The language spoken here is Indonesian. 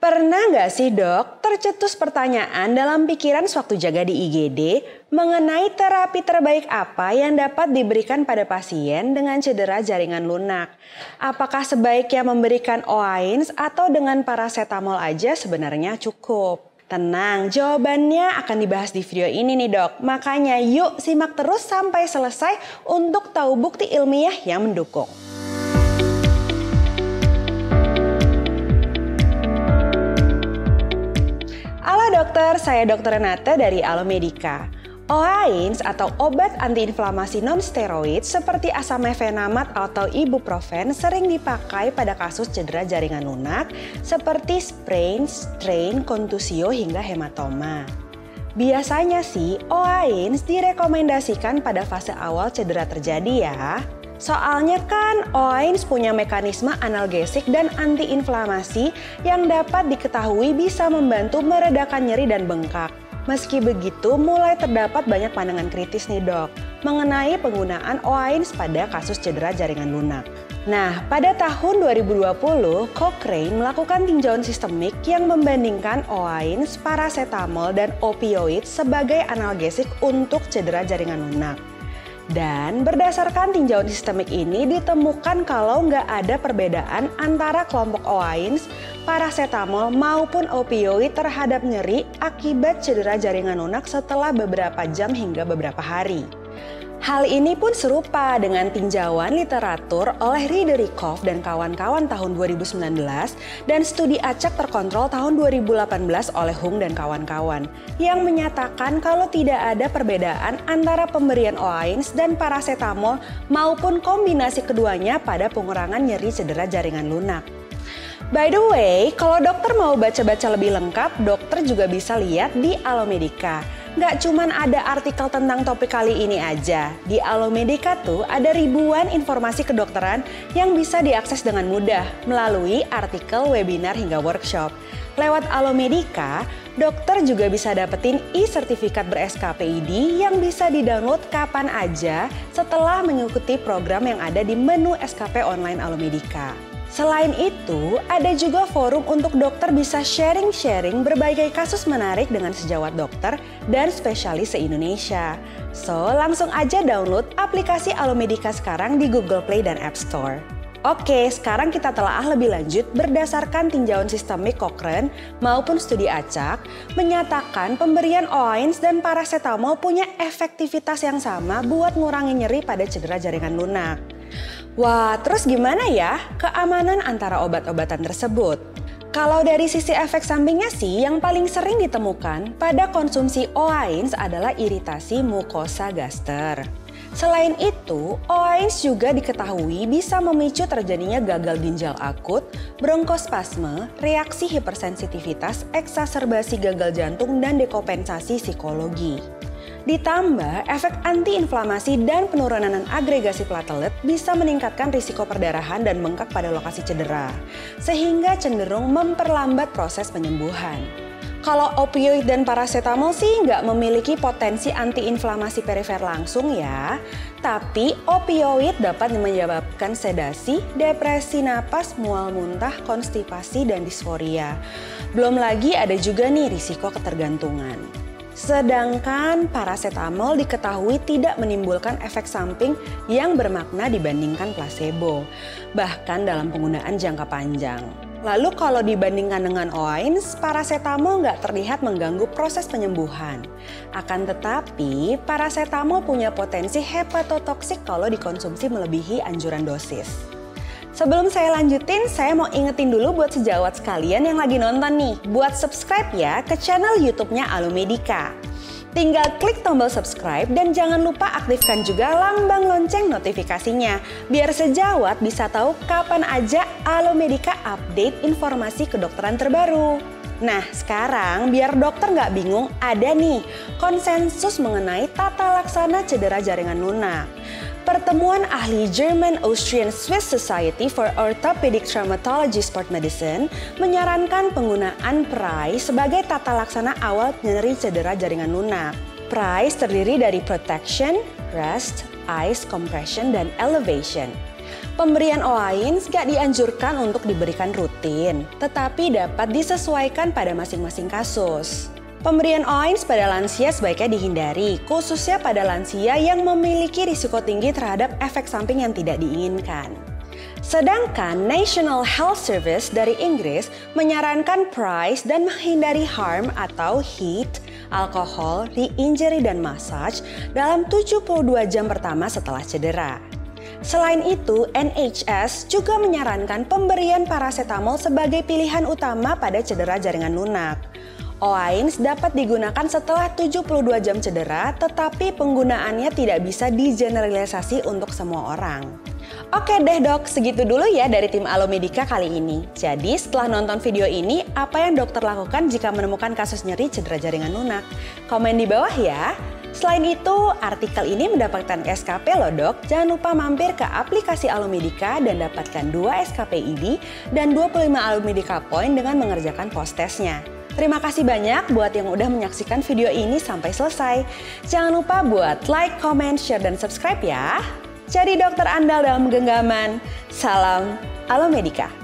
Pernah nggak sih dok tercetus pertanyaan dalam pikiran sewaktu jaga di IGD mengenai terapi terbaik apa yang dapat diberikan pada pasien dengan cedera jaringan lunak? Apakah sebaiknya memberikan OAINS atau dengan paracetamol aja sebenarnya cukup? Tenang, jawabannya akan dibahas di video ini nih dok. Makanya yuk simak terus sampai selesai untuk tahu bukti ilmiah yang mendukung. Halo dokter, saya Dr. Renata dari Alomedica. OAINS atau obat antiinflamasi non-steroid seperti asam mefenamat atau ibuprofen sering dipakai pada kasus cedera jaringan lunak seperti sprain, strain, kontusio hingga hematoma. Biasanya sih OAINS direkomendasikan pada fase awal cedera terjadi ya. Soalnya kan OAINS punya mekanisme analgesik dan antiinflamasi yang dapat diketahui bisa membantu meredakan nyeri dan bengkak. Meski begitu, mulai terdapat banyak pandangan kritis nih dok mengenai penggunaan OAINS pada kasus cedera jaringan lunak. Nah, pada tahun 2020, Cochrane melakukan tinjauan sistemik yang membandingkan OAINS, paracetamol, dan opioid sebagai analgesik untuk cedera jaringan lunak. Dan berdasarkan tinjauan sistemik ini ditemukan kalau nggak ada perbedaan antara kelompok OAINS, paracetamol maupun opioid terhadap nyeri akibat cedera jaringan lunak setelah beberapa jam hingga beberapa hari. Hal ini pun serupa dengan tinjauan literatur oleh Ridderikhoff dan kawan-kawan tahun 2019 dan studi acak terkontrol tahun 2018 oleh Hung dan kawan-kawan yang menyatakan kalau tidak ada perbedaan antara pemberian OAINS dan paracetamol maupun kombinasi keduanya pada pengurangan nyeri cedera jaringan lunak. By the way, kalau dokter mau baca-baca lebih lengkap, dokter juga bisa lihat di Alomedica. Nggak cuman ada artikel tentang topik kali ini aja. Di Alomedica tuh ada ribuan informasi kedokteran yang bisa diakses dengan mudah melalui artikel, webinar, hingga workshop. Lewat Alomedica, dokter juga bisa dapetin e-sertifikat ber-SKPID yang bisa di-download kapan aja setelah mengikuti program yang ada di menu SKP online Alomedica. Selain itu, ada juga forum untuk dokter bisa sharing-sharing berbagai kasus menarik dengan sejawat dokter dan spesialis se-Indonesia. So, langsung aja download aplikasi Alomedica sekarang di Google Play dan App Store. Oke, sekarang kita telaah lebih lanjut berdasarkan tinjauan sistemik Cochrane maupun studi acak menyatakan pemberian OAINS dan paracetamol punya efektivitas yang sama buat ngurangi nyeri pada cedera jaringan lunak. Wah, terus gimana ya keamanan antara obat-obatan tersebut? Kalau dari sisi efek sampingnya sih, yang paling sering ditemukan pada konsumsi OAINS adalah iritasi mukosa gaster. Selain itu, OAINS juga diketahui bisa memicu terjadinya gagal ginjal akut, bronkospasme, reaksi hipersensitivitas, eksaserbasi gagal jantung, dan dekompensasi psikologi. Ditambah, efek antiinflamasi dan penurunan agregasi platelet bisa meningkatkan risiko perdarahan dan bengkak pada lokasi cedera, sehingga cenderung memperlambat proses penyembuhan. Kalau opioid dan paracetamol sih nggak memiliki potensi antiinflamasi perifer langsung ya, tapi opioid dapat menyebabkan sedasi, depresi napas, mual muntah, konstipasi, dan disforia. Belum lagi ada juga nih risiko ketergantungan. Sedangkan paracetamol diketahui tidak menimbulkan efek samping yang bermakna dibandingkan placebo, bahkan dalam penggunaan jangka panjang. Lalu kalau dibandingkan dengan OAINS, paracetamol nggak terlihat mengganggu proses penyembuhan. Akan tetapi, paracetamol punya potensi hepatotoksik kalau dikonsumsi melebihi anjuran dosis. Sebelum saya lanjutin, saya mau ingetin dulu buat sejawat sekalian yang lagi nonton nih, buat subscribe ya ke channel YouTube-nya Alomedica. Tinggal klik tombol subscribe dan jangan lupa aktifkan juga lambang lonceng notifikasinya, biar sejawat bisa tahu kapan aja Alomedica update informasi kedokteran terbaru. Nah, sekarang biar dokter nggak bingung, ada nih konsensus mengenai tata laksana cedera jaringan lunak. Pertemuan ahli German Austrian Swiss Society for Orthopedic Traumatology Sport Medicine menyarankan penggunaan PRICE sebagai tata laksana awal nyeri cedera jaringan lunak. PRICE terdiri dari protection, rest, ice, compression, dan elevation. Pemberian OAINS gak dianjurkan untuk diberikan rutin, tetapi dapat disesuaikan pada masing-masing kasus. Pemberian OAINS pada lansia sebaiknya dihindari, khususnya pada lansia yang memiliki risiko tinggi terhadap efek samping yang tidak diinginkan. Sedangkan National Health Service dari Inggris menyarankan PRICE dan menghindari harm atau HEAT, alkohol, re-injury, dan massage dalam 72 jam pertama setelah cedera. Selain itu, NHS juga menyarankan pemberian paracetamol sebagai pilihan utama pada cedera jaringan lunak. OAINS dapat digunakan setelah 72 jam cedera, tetapi penggunaannya tidak bisa digeneralisasi untuk semua orang. Oke deh dok, segitu dulu ya dari tim Alomedica kali ini. Jadi setelah nonton video ini, apa yang dokter lakukan jika menemukan kasus nyeri cedera jaringan lunak? Komen di bawah ya. Selain itu, artikel ini mendapatkan SKP loh dok. Jangan lupa mampir ke aplikasi Alomedica dan dapatkan 2 SKP ID dan 25 Alomedica Point dengan mengerjakan post testnya. Terima kasih banyak buat yang udah menyaksikan video ini sampai selesai. Jangan lupa buat like, comment, share, dan subscribe ya. Jadi dokter andal dalam genggaman. Salam Alomedica.